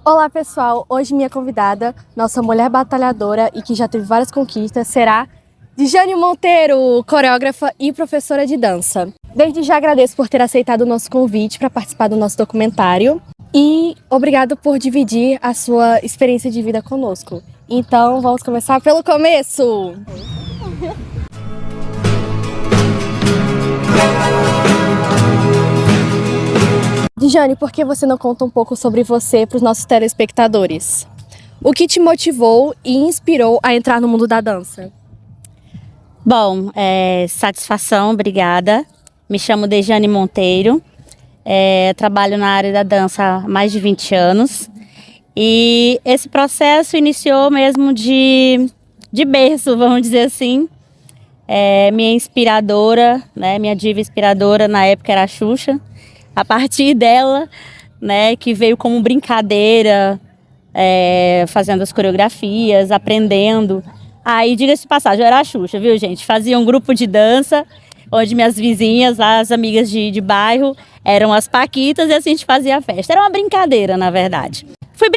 Olá pessoal, hoje minha convidada, nossa mulher batalhadora e que já teve várias conquistas, será Dijane Monteiro, coreógrafa e professora de dança. Desde já agradeço por ter aceitado o nosso convite para participar do nosso documentário e obrigado por dividir a sua experiência de vida conosco. Então vamos começar pelo começo! Dijane, por que você não conta um pouco sobre você para os nossos telespectadores? O que te motivou e inspirou a entrar no mundo da dança? Bom, satisfação, obrigada. Me chamo Dijane Monteiro, trabalho na área da dança há mais de 20 anos. E esse processo iniciou mesmo de berço, vamos dizer assim. Minha inspiradora, né, minha diva inspiradora na época era a Xuxa. A partir dela, né, que veio como brincadeira, fazendo as coreografias, aprendendo. Aí, diga-se de passagem, eu era a Xuxa, viu, gente? Fazia um grupo de dança, onde minhas vizinhas, as amigas de bairro, eram as paquitas e assim a gente fazia a festa. Era uma brincadeira, na verdade. Fui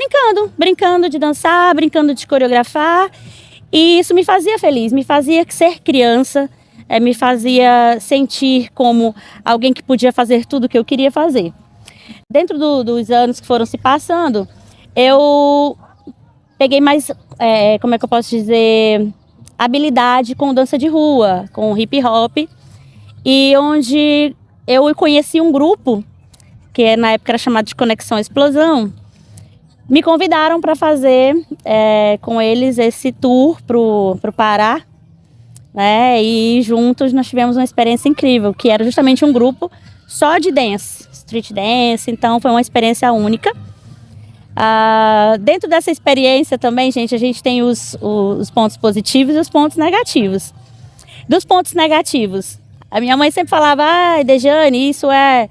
brincando de dançar, brincando de coreografar, e isso me fazia feliz, me fazia ser criança, me fazia sentir como alguém que podia fazer tudo o que eu queria fazer. Dentro dos anos que foram se passando, eu peguei mais, como é que eu posso dizer, habilidade com dança de rua, com hip hop, e onde eu conheci um grupo, que na época era chamado de Conexão Explosão. Me convidaram para fazer com eles esse tour pro Pará, né? E juntos nós tivemos uma experiência incrível, que era justamente um grupo só de dance, street dance, então foi uma experiência única. Dentro dessa experiência também, gente, a gente tem os pontos positivos e os pontos negativos. Dos pontos negativos, a minha mãe sempre falava: Dijane, isso é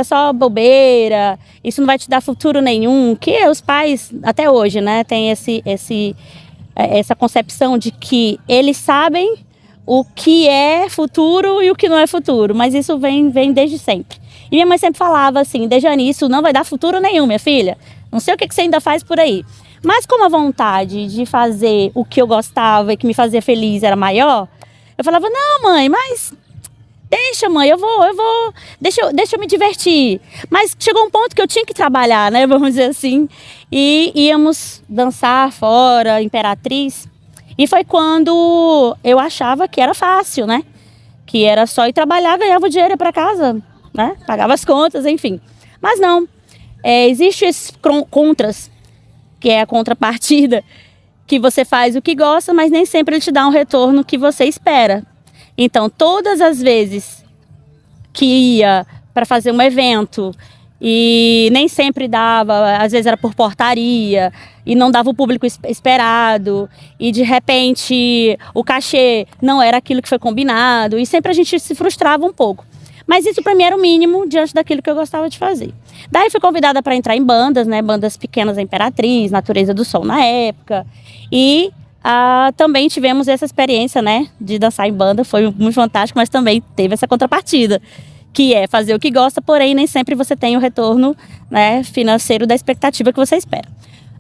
só bobeira, isso não vai te dar futuro nenhum, que os pais, até hoje, né, tem essa concepção de que eles sabem o que é futuro e o que não é futuro, mas isso vem desde sempre. E minha mãe sempre falava assim: Dijane, isso não vai dar futuro nenhum, minha filha, não sei o que você ainda faz por aí. Mas como a vontade de fazer o que eu gostava e que me fazia feliz era maior, eu falava: não, mãe, mas deixa, mãe, eu vou, deixa eu me divertir. Mas chegou um ponto que eu tinha que trabalhar, né, vamos dizer assim, e íamos dançar fora, Imperatriz. E foi quando eu achava que era fácil, né? Que era só ir trabalhar, ganhava o dinheiro para casa, né? Pagava as contas, enfim. Mas não. Existe esses contras, que é a contrapartida, que você faz o que gosta, mas nem sempre ele te dá um retorno que você espera. Então, todas as vezes que ia para fazer um evento e nem sempre dava, às vezes era por portaria e não dava o público esperado, e de repente o cachê não era aquilo que foi combinado, e sempre a gente se frustrava um pouco. Mas isso para mim era o mínimo diante daquilo que eu gostava de fazer. Daí fui convidada para entrar em bandas, né, bandas pequenas da Imperatriz, Natureza do Sol na época, e também tivemos essa experiência, né, de dançar em banda, foi muito fantástico, mas também teve essa contrapartida, que é fazer o que gosta, porém nem sempre você tem o retorno, né, financeiro da expectativa que você espera.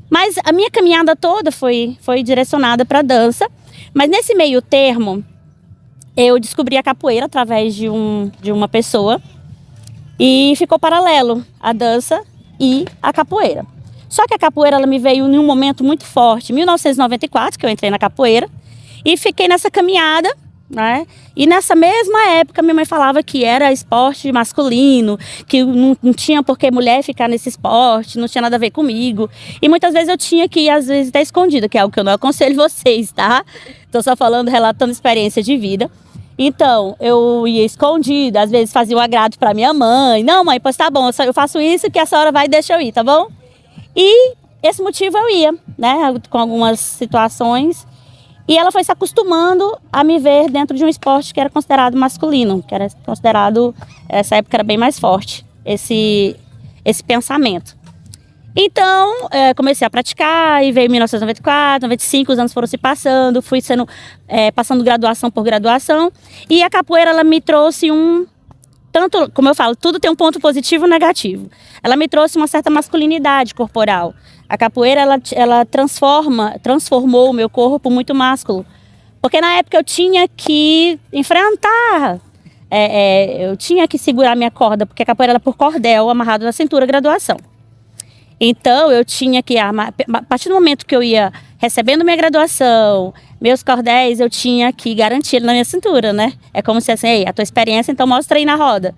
Mas a minha caminhada toda foi direcionada para a dança, mas nesse meio termo eu descobri a capoeira através de uma pessoa, e ficou paralelo a dança e a capoeira. Só que a capoeira ela me veio em um momento muito forte, em 1994, que eu entrei na capoeira, e fiquei nessa caminhada, né? E nessa mesma época minha mãe falava que era esporte masculino, que não tinha por que mulher ficar nesse esporte, não tinha nada a ver comigo. E muitas vezes eu tinha que ir, às vezes, até escondida, que é algo que eu não aconselho vocês, tá? Estou só falando, relatando experiência de vida. Então, eu ia escondida, às vezes fazia um agrado para minha mãe. Não, mãe, pois tá bom, eu faço isso que a senhora vai e deixa eu ir, tá bom? E esse motivo eu ia, né, com algumas situações. E ela foi se acostumando a me ver dentro de um esporte que era considerado masculino, que era considerado, nessa época era bem mais forte, esse pensamento. Então, comecei a praticar e veio 1994, 95, os anos foram se passando, fui passando graduação por graduação, e a capoeira ela me trouxe tanto, como eu falo, tudo tem um ponto positivo e negativo. Ela me trouxe uma certa masculinidade corporal, A capoeira, ela transformou o meu corpo muito másculo. Porque na época eu tinha que enfrentar, eu tinha que segurar minha corda, porque a capoeira era por cordel amarrado na cintura, graduação. Então eu tinha que, a partir do momento que eu ia recebendo minha graduação, meus cordéis, eu tinha que garantir na minha cintura, né? É como se assim, ei, a tua experiência, então mostra aí na roda.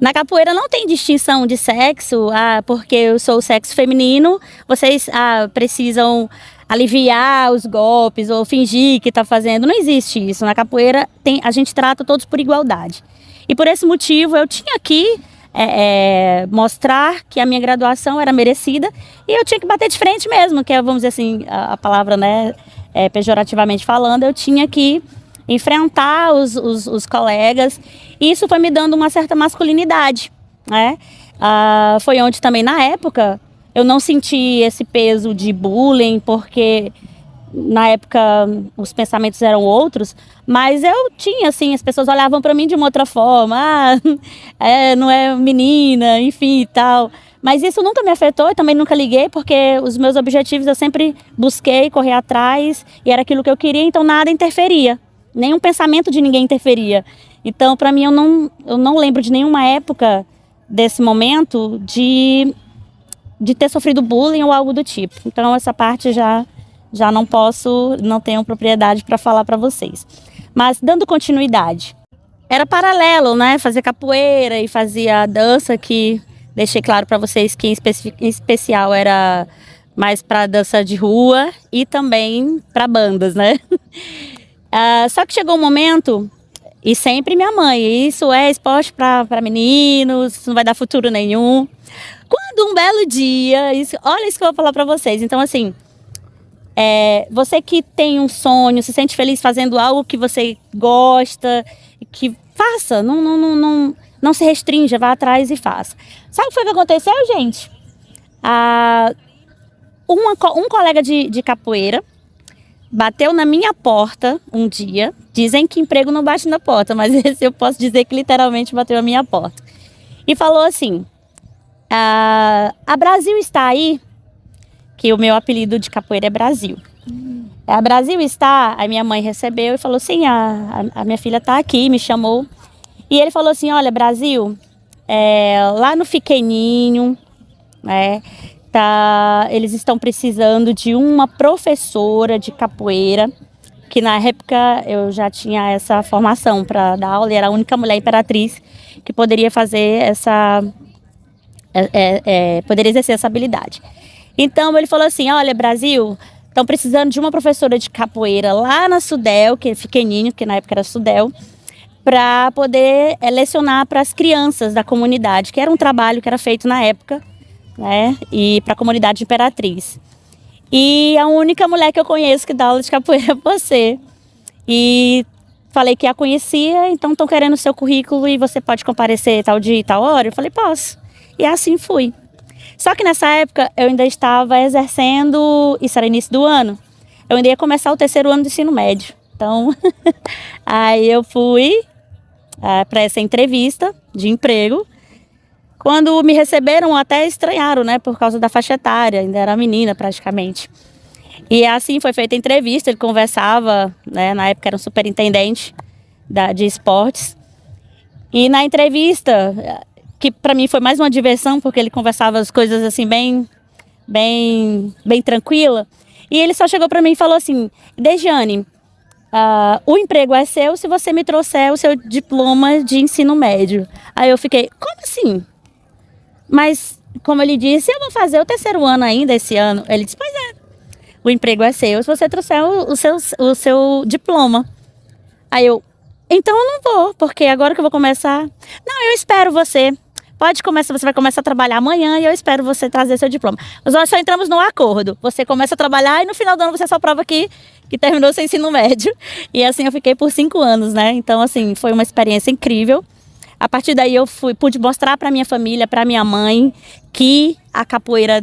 Na capoeira não tem distinção de sexo, porque eu sou o sexo feminino, vocês precisam aliviar os golpes ou fingir que está fazendo. Não existe isso. Na capoeira a gente trata todos por igualdade. E por esse motivo eu tinha que mostrar que a minha graduação era merecida e eu tinha que bater de frente mesmo, que é, vamos dizer assim, a palavra, né, pejorativamente falando, eu tinha que enfrentar os colegas, e isso foi me dando uma certa masculinidade, né? Foi onde também, na época, eu não senti esse peso de bullying, porque na época os pensamentos eram outros, mas eu tinha, assim, as pessoas olhavam para mim de uma outra forma, não é menina, enfim e tal. Mas isso nunca me afetou e também nunca liguei, porque os meus objetivos eu sempre busquei correr atrás e era aquilo que eu queria, então nada interferia, nenhum pensamento de ninguém interferia. Então, para mim, eu não lembro de nenhuma época desse momento de ter sofrido bullying ou algo do tipo. Então, essa parte já não tenho propriedade para falar para vocês. Mas, dando continuidade, era paralelo, né? Fazer capoeira e fazia a dança, que deixei claro para vocês que em especial era mais para dança de rua e também para bandas, né? Só que chegou um momento, e sempre minha mãe, isso é esporte para meninos, isso não vai dar futuro nenhum. Quando um belo dia, olha isso que eu vou falar para vocês. Então, assim, você que tem um sonho, se sente feliz fazendo algo que você gosta, que faça, não se restrinja, vá atrás e faça. Sabe o que foi que aconteceu, gente? Um colega de capoeira bateu na minha porta um dia. Dizem que emprego não bate na porta, mas esse eu posso dizer que literalmente bateu na minha porta. E falou assim, a Brasil está aí, que o meu apelido de capoeira é Brasil. A Brasil está, a minha mãe recebeu e falou assim, a minha filha está aqui, me chamou. E ele falou assim, olha, Brasil, lá no Fiqueninho, eles estão precisando de uma professora de capoeira, que na época eu já tinha essa formação para dar aula, e era a única mulher imperatriz que poderia fazer poderia exercer essa habilidade. Então ele falou assim, olha, Brasil, estão precisando de uma professora de capoeira lá na Sudel, que é Fiqueninho, que na época era Sudel, para poder lecionar para as crianças da comunidade, que era um trabalho que era feito na época, né, e para a comunidade imperatriz. E a única mulher que eu conheço que dá aula de capoeira é você. E falei que a conhecia, então estão querendo o seu currículo e você pode comparecer tal dia e tal hora? Eu falei, posso. E assim fui. Só que nessa época eu ainda estava exercendo, isso era início do ano, eu ainda ia começar o 3º ano do ensino médio. Então, aí eu fui para essa entrevista de emprego. Quando me receberam, até estranharam, né, por causa da faixa etária, ainda era menina praticamente. E assim foi feita a entrevista, ele conversava, né, na época era um superintendente de esportes. E na entrevista, que para mim foi mais uma diversão, porque ele conversava as coisas assim bem tranquila. E ele só chegou para mim e falou assim, Dejane, o emprego é seu se você me trouxer o seu diploma de ensino médio. Aí eu fiquei, como assim? Mas, como ele disse, eu vou fazer o 3º ano ainda esse ano. Ele disse, pois é, o emprego é seu se você trouxer o seu diploma. Aí eu, então eu não vou, porque agora que eu vou começar... Não, eu espero você. Pode começar, você vai começar a trabalhar amanhã e eu espero você trazer seu diploma. Nós só entramos num acordo. Você começa a trabalhar e no final do ano você só prova que terminou seu ensino médio. E assim eu fiquei por 5 anos, né? Então, assim, foi uma experiência incrível. A partir daí eu pude mostrar para minha família, para minha mãe, que a capoeira,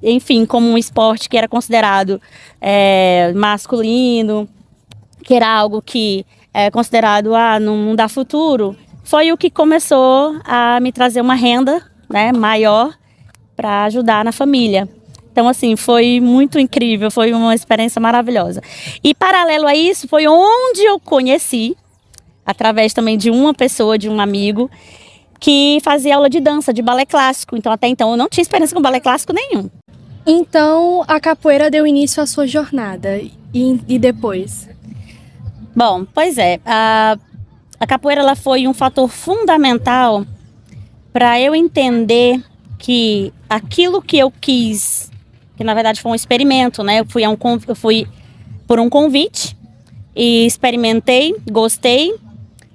enfim, como um esporte que era considerado masculino, que era algo que é considerado, não dá futuro, foi o que começou a me trazer uma renda, né, maior para ajudar na família. Então, assim, foi muito incrível, foi uma experiência maravilhosa. E paralelo a isso, foi onde eu conheci, através também de uma pessoa, de um amigo, que fazia aula de dança, de balé clássico. Então, até então, eu não tinha experiência com balé clássico nenhum. Então, a capoeira deu início à sua jornada. E depois? Bom, pois é. A capoeira ela foi um fator fundamental para eu entender que aquilo que eu quis, que na verdade foi um experimento, né? Eu fui por um convite e experimentei, gostei.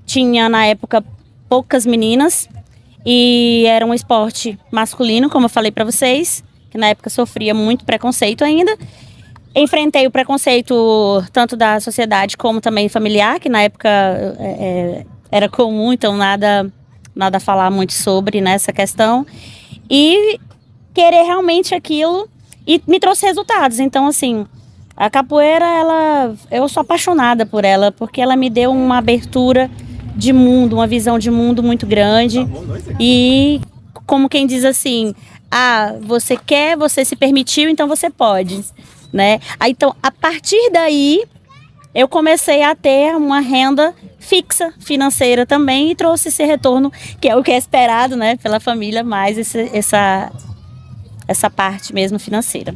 Tinha na época poucas meninas e era um esporte masculino, como eu falei para vocês, que na época sofria muito preconceito ainda. Enfrentei o preconceito tanto da sociedade como também familiar, que na época era comum, então nada a falar muito sobre nessa questão. E querer realmente aquilo e me trouxe resultados. Então, assim, a capoeira, eu sou apaixonada por ela, porque ela me deu uma abertura de mundo, uma visão de mundo muito grande. E como quem diz assim, você quer, você se permitiu, então você pode, né? Então, a partir daí, eu comecei a ter uma renda fixa financeira também e trouxe esse retorno, que é o que é esperado, né, pela família, mais essa parte mesmo financeira.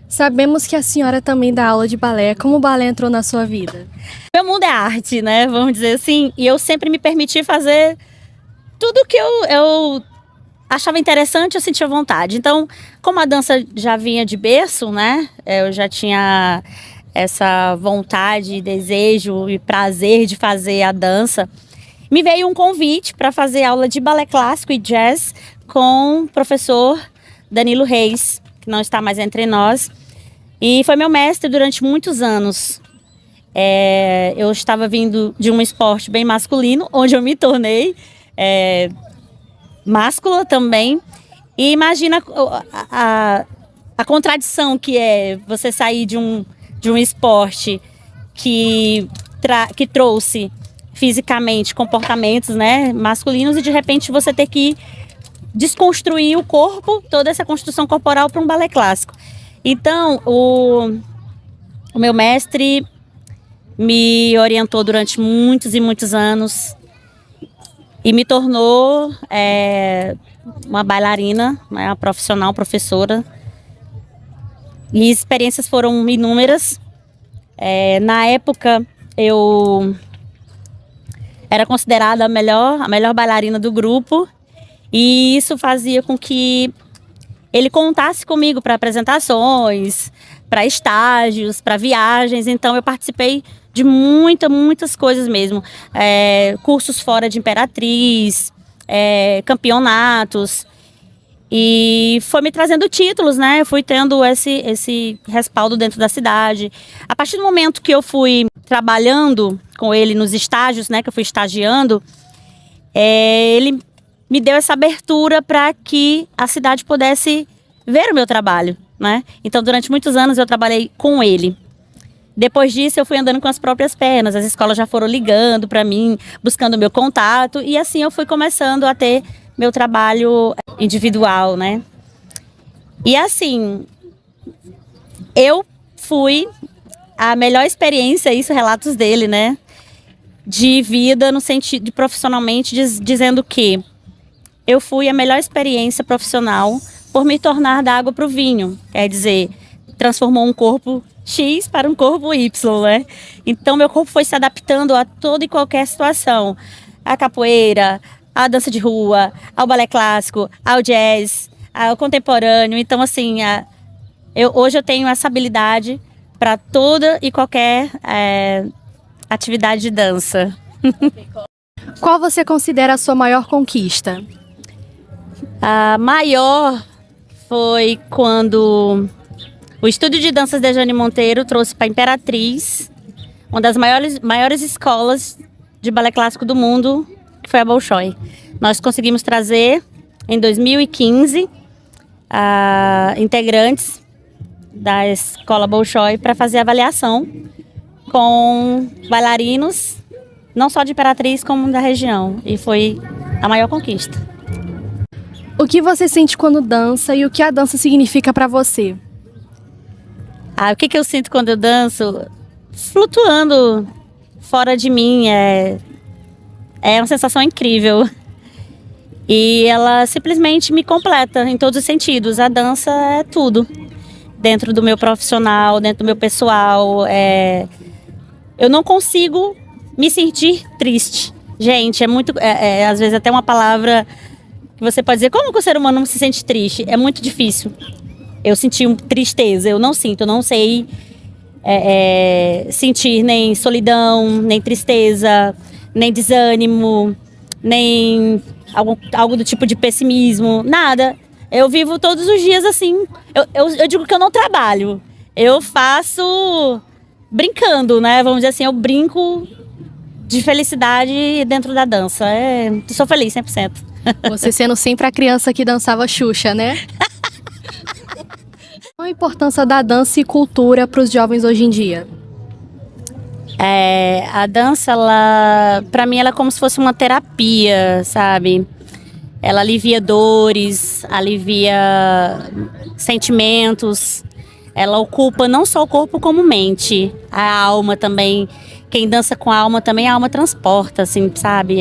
Sabemos que a senhora também dá aula de balé. Como o balé entrou na sua vida? Meu mundo é arte, né, vamos dizer assim, e eu sempre me permiti fazer tudo que eu achava interessante, eu sentia vontade. Então, como a dança já vinha de berço, né, eu já tinha essa vontade, desejo e prazer de fazer a dança, me veio um convite para fazer aula de balé clássico e jazz com o professor Danilo Reis, que não está mais entre nós, e foi meu mestre durante muitos anos. Eu estava vindo de um esporte bem masculino, onde eu me tornei máscula também, e imagina a contradição que é você sair de um esporte que trouxe fisicamente comportamentos, né, masculinos, e de repente você ter que desconstruir o corpo, toda essa construção corporal, para um balé clássico. Então, o meu mestre me orientou durante muitos e muitos anos e me tornou uma bailarina, né, uma profissional, professora. E experiências foram inúmeras. Na época, eu era considerada a melhor bailarina do grupo, e isso fazia com que ele contasse comigo para apresentações, para estágios, para viagens. Então eu participei de muitas coisas mesmo. Cursos fora de Imperatriz, campeonatos. E foi me trazendo títulos, né? Eu fui tendo esse respaldo dentro da cidade. A partir do momento que eu fui trabalhando com ele nos estágios, né? Que eu fui estagiando, ele me deu essa abertura para que a cidade pudesse ver o meu trabalho, né? Então, durante muitos anos eu trabalhei com ele. Depois disso, eu fui andando com as próprias pernas. As escolas já foram ligando para mim, buscando o meu contato. E assim eu fui começando a ter meu trabalho individual, né? E assim, eu fui a melhor experiência, isso relatos dele, né? De vida, no sentido de profissionalmente, dizendo que eu fui a melhor experiência profissional por me tornar da água para o vinho. Quer dizer, transformou um corpo X para um corpo Y, né? Então, meu corpo foi se adaptando a toda e qualquer situação. A capoeira, a dança de rua, ao balé clássico, ao jazz, ao contemporâneo. Então, assim, hoje eu tenho essa habilidade para toda e qualquer atividade de dança. Qual você considera a sua maior conquista? A maior foi quando o Estúdio de Danças Dejane Monteiro trouxe para Imperatriz uma das maiores escolas de balé clássico do mundo, que foi a Bolshoi. Nós conseguimos trazer, em 2015, integrantes da escola Bolshoi para fazer avaliação com bailarinos, não só de Imperatriz, como da região. E foi a maior conquista. O que você sente quando dança e o que a dança significa para você? O que eu sinto quando eu danço? Flutuando fora de mim, é uma sensação incrível. E ela simplesmente me completa em todos os sentidos. A dança é tudo. Dentro do meu profissional, dentro do meu pessoal. Eu não consigo me sentir triste. Gente, às vezes até uma palavra que você pode dizer, como que o ser humano não se sente triste? É muito difícil. Eu senti tristeza, eu não sei sentir nem solidão, nem tristeza, nem desânimo, nem algo do tipo de pessimismo, nada. Eu vivo todos os dias assim. Eu digo que eu não trabalho. Eu faço brincando, né? Vamos dizer assim, eu brinco de felicidade dentro da dança. Sou feliz 100%. Você sendo sempre a criança que dançava Xuxa, né? Qual a importância da dança e cultura para os jovens hoje em dia? A dança, para mim, ela é como se fosse uma terapia, sabe? Ela alivia dores, alivia sentimentos. Ela ocupa não só o corpo como mente, a alma também. Quem dança com a alma também, a alma transporta, assim, sabe?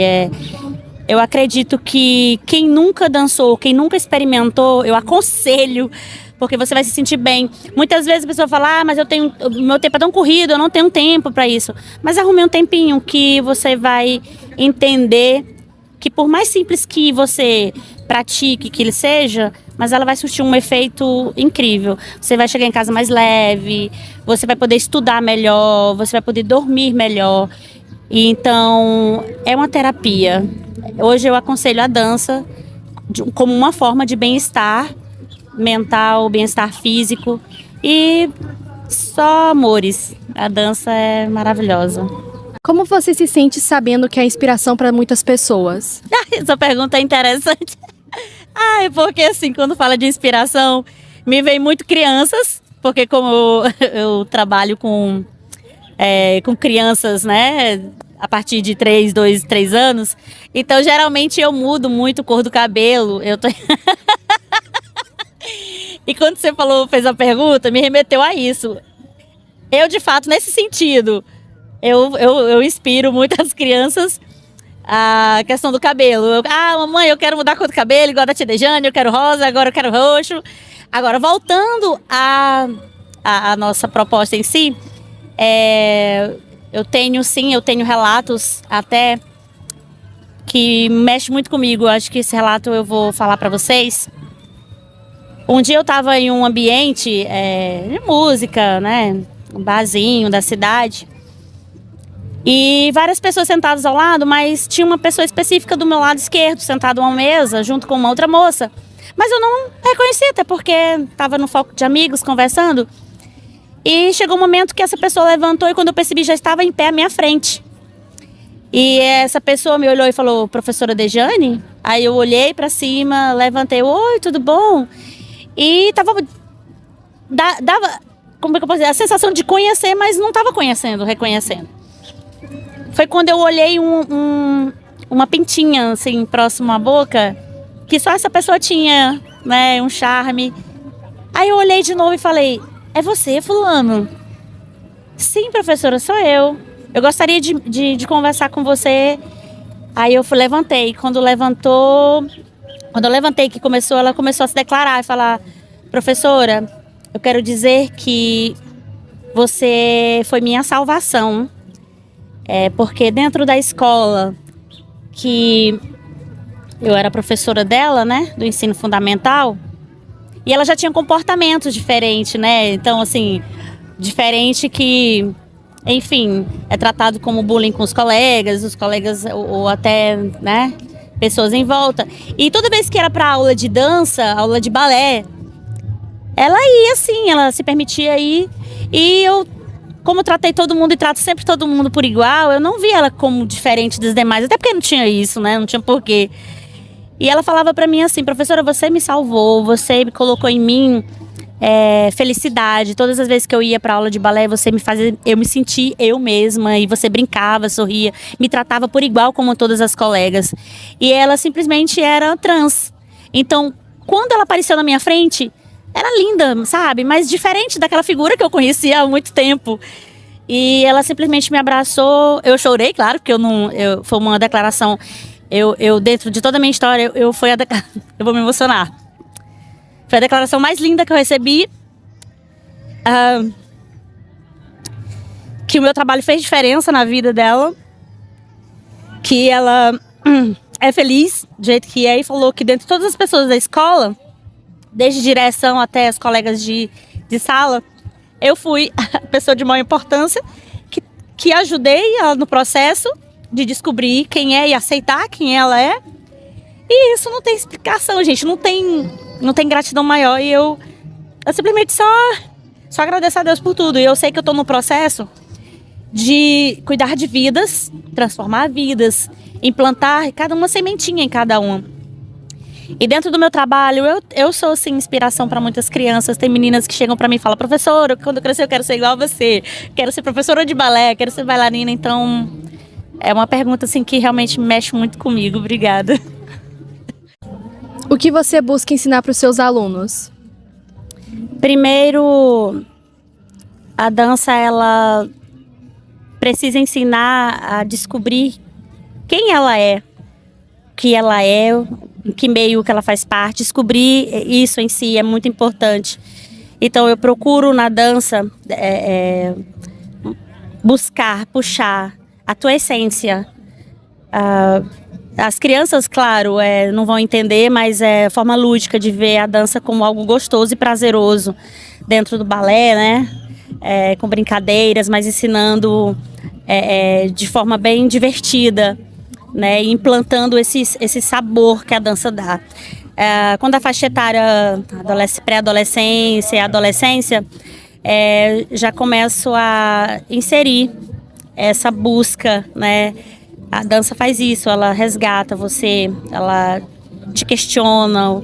Eu acredito que quem nunca dançou, quem nunca experimentou, eu aconselho, porque você vai se sentir bem. Muitas vezes a pessoa fala, mas meu tempo é tão corrido, eu não tenho tempo para isso. Mas arrume um tempinho que você vai entender que por mais simples que você pratique, que ele seja, mas ela vai surtir um efeito incrível. Você vai chegar em casa mais leve, você vai poder estudar melhor, você vai poder dormir melhor. E então, é uma terapia. Hoje eu aconselho a dança como uma forma de bem-estar mental, bem-estar físico e só amores. A dança é maravilhosa. Como você se sente sabendo que é inspiração para muitas pessoas? Essa pergunta é interessante. Porque assim, quando fala de inspiração, me vem muito crianças, porque como eu trabalho com crianças, né, a partir de 3 anos, então geralmente eu mudo muito a cor do cabelo. E quando você fez a pergunta, me remeteu a isso. Eu, de fato, nesse sentido, eu inspiro muitas crianças a questão do cabelo. Mamãe, eu quero mudar a cor do cabelo, igual a da tia Dejane, eu quero rosa, agora eu quero roxo. Agora, voltando à nossa proposta em si, eu tenho relatos até que mexe muito comigo. Acho que esse relato eu vou falar para vocês. Um dia eu estava em um ambiente de música, né, um barzinho da cidade, e várias pessoas sentadas ao lado, mas tinha uma pessoa específica do meu lado esquerdo, sentada a uma mesa, junto com uma outra moça. Mas eu não reconheci, até porque estava no foco de amigos, conversando. E chegou um momento que essa pessoa levantou e quando eu percebi já estava em pé à minha frente. E essa pessoa me olhou e falou, professora Dejane? Aí eu olhei para cima, levantei, oi, tudo bom? E dava, como é que eu posso dizer, a sensação de conhecer, mas não estava reconhecendo. Foi quando eu olhei uma pintinha, assim, próximo à boca, que só essa pessoa tinha, né, um charme. Aí eu olhei de novo e falei, é você, fulano? Sim, professora, sou eu. Eu gostaria de conversar com você. Aí eu levantei. Quando eu levantei que ela começou a se declarar e falar, professora, eu quero dizer que você foi minha salvação. Porque dentro da escola que eu era professora dela, né, do ensino fundamental, e ela já tinha comportamentos diferentes, né, então assim, diferente que, enfim, é tratado como bullying com os colegas ou até, né, pessoas em volta. E toda vez que era para aula de dança, aula de balé, ela ia assim, ela se permitia ir, e eu, como eu tratei todo mundo e trato sempre todo mundo por igual, eu não vi ela como diferente dos demais, até porque não tinha isso, né? Não tinha porquê. E ela falava pra mim assim, professora, você me salvou, você me colocou em mim felicidade. Todas as vezes que eu ia pra aula de balé, você me fazia eu me sentir eu mesma, e você brincava, sorria, me tratava por igual como todas as colegas. E ela simplesmente era trans. Então, quando ela apareceu na minha frente, era linda, sabe? Mas diferente daquela figura que eu conhecia há muito tempo. E ela simplesmente me abraçou. Eu chorei, claro, porque foi uma declaração. Eu dentro de toda a minha história, eu vou me emocionar. Foi a declaração mais linda que eu recebi. Que o meu trabalho fez diferença na vida dela. Que ela é feliz do jeito que é. E falou que dentre todas as pessoas da escola, desde direção até as colegas de sala, eu fui a pessoa de maior importância que ajudei ela no processo de descobrir quem é e aceitar quem ela é. E isso não tem explicação, gente. Não tem gratidão maior. E eu simplesmente só agradeço a Deus por tudo. E eu sei que eu estou no processo de cuidar de vidas, transformar vidas, implantar cada uma sementinha em cada uma. E dentro do meu trabalho, eu sou, assim, inspiração para muitas crianças. Tem meninas que chegam para mim e falam: professora, quando eu crescer eu quero ser igual a você. Quero ser professora de balé, quero ser bailarina. Então, é uma pergunta, assim, que realmente mexe muito comigo. Obrigada. O que você busca ensinar para os seus alunos? Primeiro, a dança, ela precisa ensinar a descobrir quem ela é, o que ela é, em que meio que ela faz parte. Descobrir isso em si é muito importante. Então eu procuro na dança buscar, puxar a tua essência. As crianças, claro, não vão entender, mas é forma lúdica de ver a dança como algo gostoso e prazeroso dentro do balé, né? Com brincadeiras, mas ensinando de forma bem divertida, né, implantando esse sabor que a dança dá. Quando a faixa etária pré-adolescência e adolescência, já começo a inserir essa busca, né? A dança faz isso, ela resgata você, ela te questiona.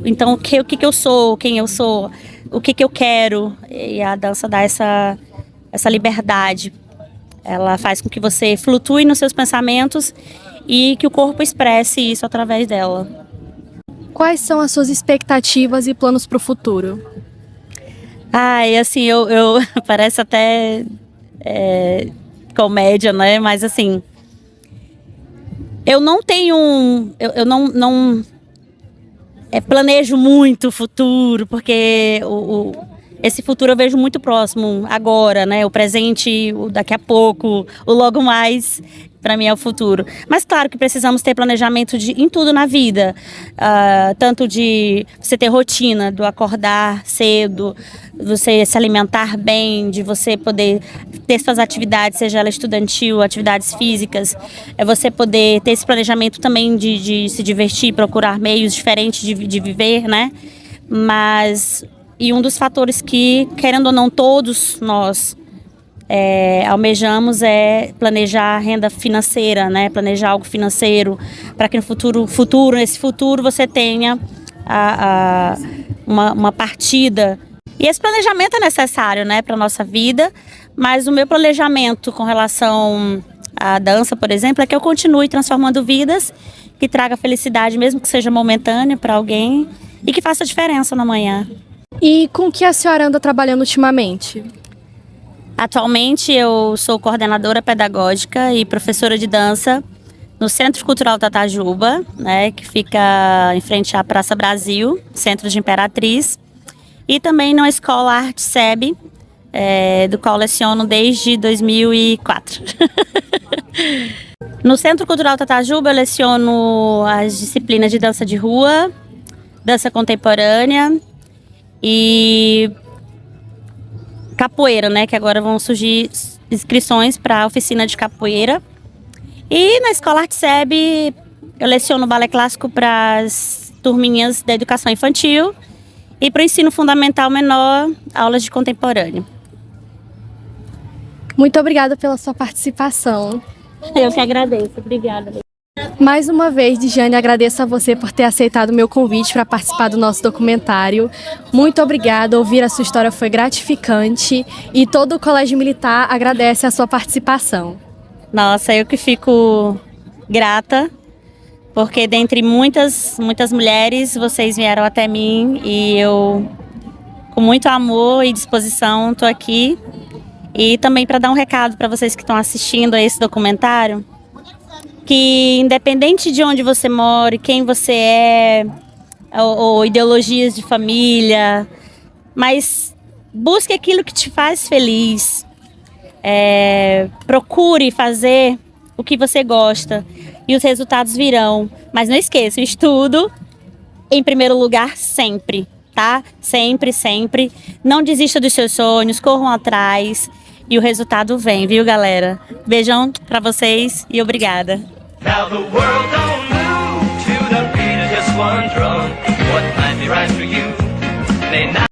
Então, o que eu sou, quem eu sou, o que eu quero. E a dança dá essa liberdade. Ela faz com que você flutue nos seus pensamentos e que o corpo expresse isso através dela. Quais são as suas expectativas e planos para o futuro? Assim, eu parece até comédia, né? Mas assim, eu não tenho, eu não planejo muito o futuro, porque esse futuro eu vejo muito próximo agora, né? O presente, o daqui a pouco, o logo mais, para mim é o futuro. Mas claro que precisamos ter planejamento em tudo na vida. Tanto de você ter rotina, do acordar cedo, você se alimentar bem, de você poder ter suas atividades, seja ela estudantil, atividades físicas. Você poder ter esse planejamento também de se divertir, procurar meios diferentes de viver, né? E um dos fatores que, querendo ou não, todos nós almejamos é planejar a renda financeira, né? Planejar algo financeiro para que nesse futuro você tenha uma partida. E esse planejamento é necessário, né, para a nossa vida, mas o meu planejamento com relação à dança, por exemplo, é que eu continue transformando vidas, que traga felicidade, mesmo que seja momentânea para alguém, e que faça diferença no amanhã. E com que a senhora anda trabalhando ultimamente? Atualmente eu sou coordenadora pedagógica e professora de dança no Centro Cultural Tatajuba, né, que fica em frente à Praça Brasil, Centro de Imperatriz, e também na Escola Arte SEB, do qual leciono desde 2004. No Centro Cultural Tatajuba eu leciono as disciplinas de dança de rua, dança contemporânea e capoeira, né? Que agora vão surgir inscrições para a oficina de capoeira. E na Escola Arte SEB eu leciono balé clássico para as turminhas da educação infantil e para o ensino fundamental menor, aulas de contemporâneo. Muito obrigada pela sua participação. Eu que agradeço. Obrigada. Mais uma vez, Dijane, agradeço a você por ter aceitado o meu convite para participar do nosso documentário. Muito obrigada, ouvir a sua história foi gratificante e todo o Colégio Militar agradece a sua participação. Nossa, eu que fico grata, porque dentre muitas mulheres, vocês vieram até mim e eu Com muito amor e disposição, estou aqui. E também para dar um recado para vocês que estão assistindo a esse documentário, que independente de onde você mora, quem você é, ou ideologias de família, mas busque aquilo que te faz feliz. Procure fazer o que você gosta e os resultados virão. Mas não esqueça, o estudo em primeiro lugar sempre, tá? Sempre, sempre. Não desista dos seus sonhos, corram atrás e o resultado vem, viu, galera? Beijão pra vocês e obrigada. Now the world don't move to the beat of just one drum. What might be right for you may not